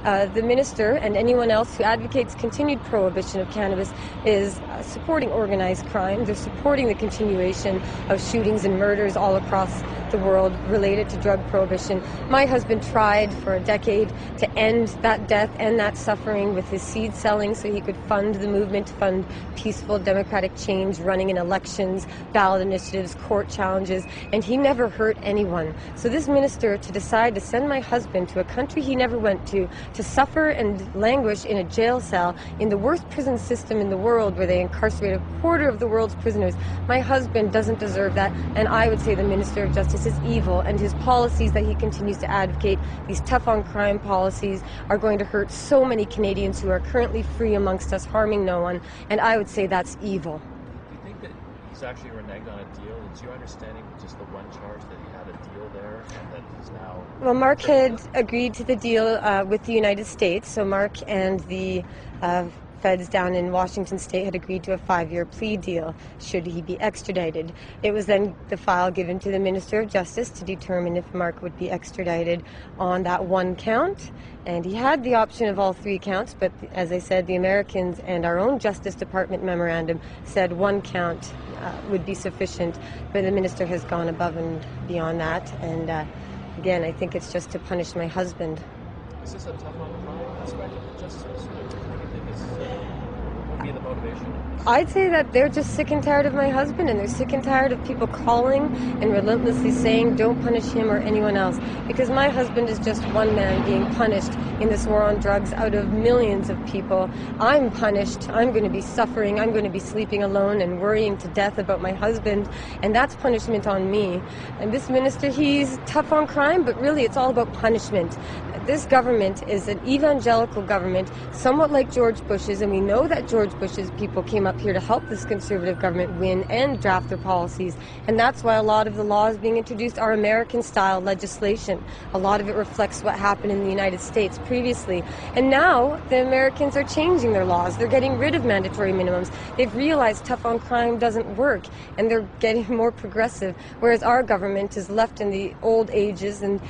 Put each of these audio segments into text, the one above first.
The minister and anyone else who advocates continued prohibition of cannabis is supporting organized crime. They're supporting the continuation of shootings and murders all across the world related to drug prohibition. My husband tried for a decade to end that death and that suffering with his seed selling so he could fund the movement, fund peaceful democratic change, running in elections, ballot initiatives, court challenges, and he never hurt anyone. So this minister to decide to send my husband to a country he never went to suffer and languish in a jail cell in the worst prison system in the world where they incarcerate a quarter of the world's prisoners. My husband doesn't deserve that, and I would say the Minister of Justice is evil, and his policies that he continues to advocate, these tough on crime policies, are going to hurt so many Canadians who are currently free amongst us, harming no one, and I would say that's evil. Do you think that he's actually reneged on a deal? It's your understanding just the one charge that he had a deal there and that he's now... Well, Marc had agreed to the deal with the United States, so Marc and the feds down in Washington State had agreed to a 5-year plea deal should he be extradited. It was then the file given to the Minister of Justice to determine if Marc would be extradited on that one count, and he had the option of all 3 counts, but as I said, the Americans and our own Justice Department memorandum said 1 count would be sufficient, but the minister has gone above and beyond that, and again, I think it's just to punish my husband. Is this a tough on crime aspect of the justice system? What do you think would be the motivation? I'd say that they're just sick and tired of my husband, and they're sick and tired of people calling and relentlessly saying don't punish him or anyone else, because my husband is just one man being punished in this war on drugs out of millions of people. I'm punished. I'm going to be suffering. I'm going to be sleeping alone and worrying to death about my husband, and that's punishment on me. And this minister, he's tough on crime, but really it's all about punishment. This government is an evangelical government, somewhat like George Bush's, and we know that George Bush's people came up here to help this conservative government win and draft their policies, and that's why a lot of the laws being introduced are American-style legislation. A lot of it reflects what happened in the United States previously, and now the Americans are changing their laws. They're getting rid of mandatory minimums. They've realized tough on crime doesn't work, and they're getting more progressive, whereas our government is left in the old ages, and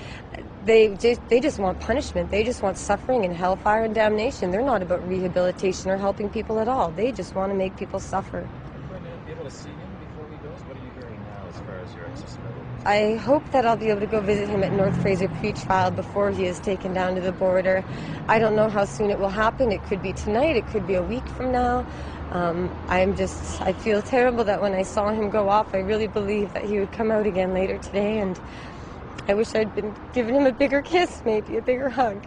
they just want punishment. They just want suffering and hellfire and damnation. They're not about rehabilitation or helping people at all. They just want to make people suffer. Are you going to be able to see him before he goes? What are you hearing now as far as your accessibility? I hope that I'll be able to go visit him at North Fraser pre-trial before he is taken down to the border. I don't know how soon it will happen. It could be tonight. It could be a week from now. I feel terrible that when I saw him go off, I really believed that he would come out again later today, and I wish I'd been giving him a bigger kiss, maybe a bigger hug.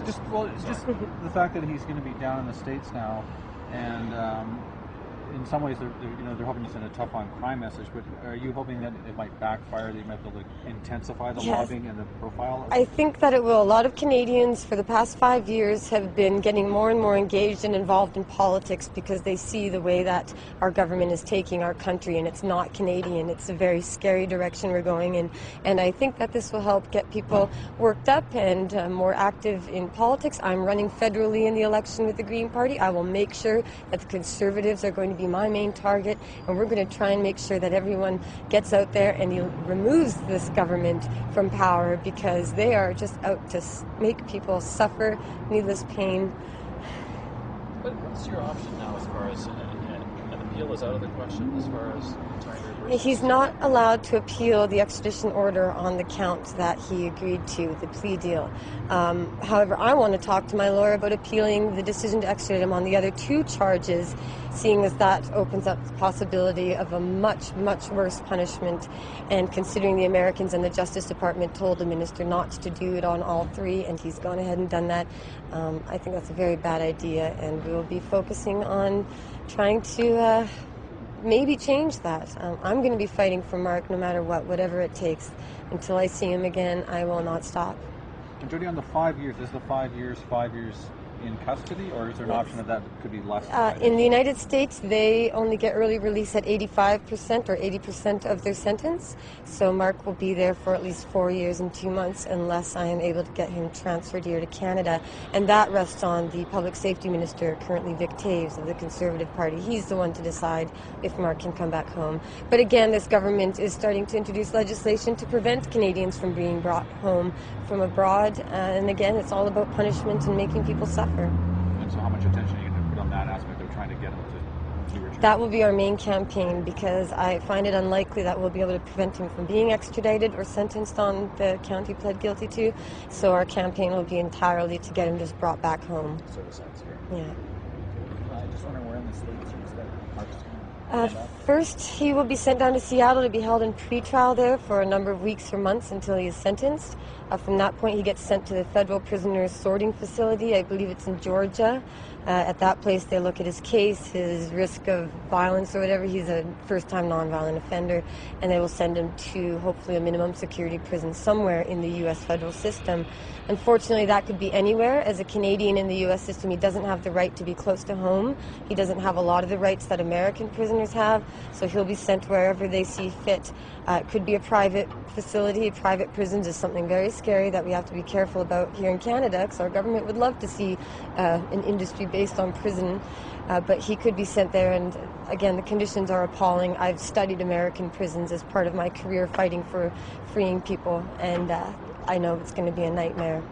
Just the fact that he's going to be down in the States now, and in some ways they're hoping to send a tough on crime message. But are you hoping that it might backfire? That you might be able to intensify the lobbying and the profile? I think that it will. A lot of Canadians for the past 5 years have been getting more and more engaged and involved in politics because they see the way that our government is taking our country, and it's not Canadian. It's a very scary direction we're going in, and I think that this will help get people worked up and more active in politics. I'm running federally in the election with the Green Party. I will make sure that the Conservatives are going to be my main target, and we're going to try and make sure that everyone gets out there and removes this government from power, because they are just out to make people suffer needless pain. What's your option now as far as an appeal is out of the question as far as trying to reverse? He's not allowed to appeal the extradition order on the count that he agreed to, the plea deal. However, I want to talk to my lawyer about appealing the decision to extradite him on the other 2 charges, seeing as that opens up the possibility of a much, much worse punishment, and considering the Americans and the Justice Department told the minister not to do it on all 3, and he's gone ahead and done that, I think that's a very bad idea, and we will be focusing on trying to maybe change that. I'm going to be fighting for Marc no matter what, whatever it takes. Until I see him again, I will not stop. And Jodie, on the 5 years, is the 5 years in custody, or is there an option that could be less? In the United States, they only get early release at 85% or 80% of their sentence. So Marc will be there for at least 4 years and 2 months unless I am able to get him transferred here to Canada. And that rests on the Public Safety Minister, currently Vic Taves of the Conservative Party. He's the one to decide if Marc can come back home. But again, this government is starting to introduce legislation to prevent Canadians from being brought home from abroad. And again, it's all about punishment and making people suffer. And so how much attention are you going to put on that aspect of trying to get him to return? That will be our main campaign, because I find it unlikely that we'll be able to prevent him from being extradited or sentenced on the count he pled guilty to. So our campaign will be entirely to get him just brought back home. Sort of sense here. Yeah. I just wondering where in the States you expect Marc's going to First, he will be sent down to Seattle to be held in pretrial there for a number of weeks or months until he is sentenced. From that point, he gets sent to the federal prisoners sorting facility. I believe it's in Georgia. At that place, they look at his case, his risk of violence or whatever. He's a first-time nonviolent offender, and they will send him to hopefully a minimum security prison somewhere in the U.S. federal system. Unfortunately, that could be anywhere. As a Canadian in the U.S. system, he doesn't have the right to be close to home. He doesn't have a lot of the rights that American prisoners have, so he'll be sent wherever they see fit. It could be a private facility. Private prisons is something very scary that we have to be careful about here in Canada, because our government would love to see an industry based on prison, but he could be sent there, and again, the conditions are appalling. I've studied American prisons as part of my career fighting for freeing people, and I know it's going to be a nightmare.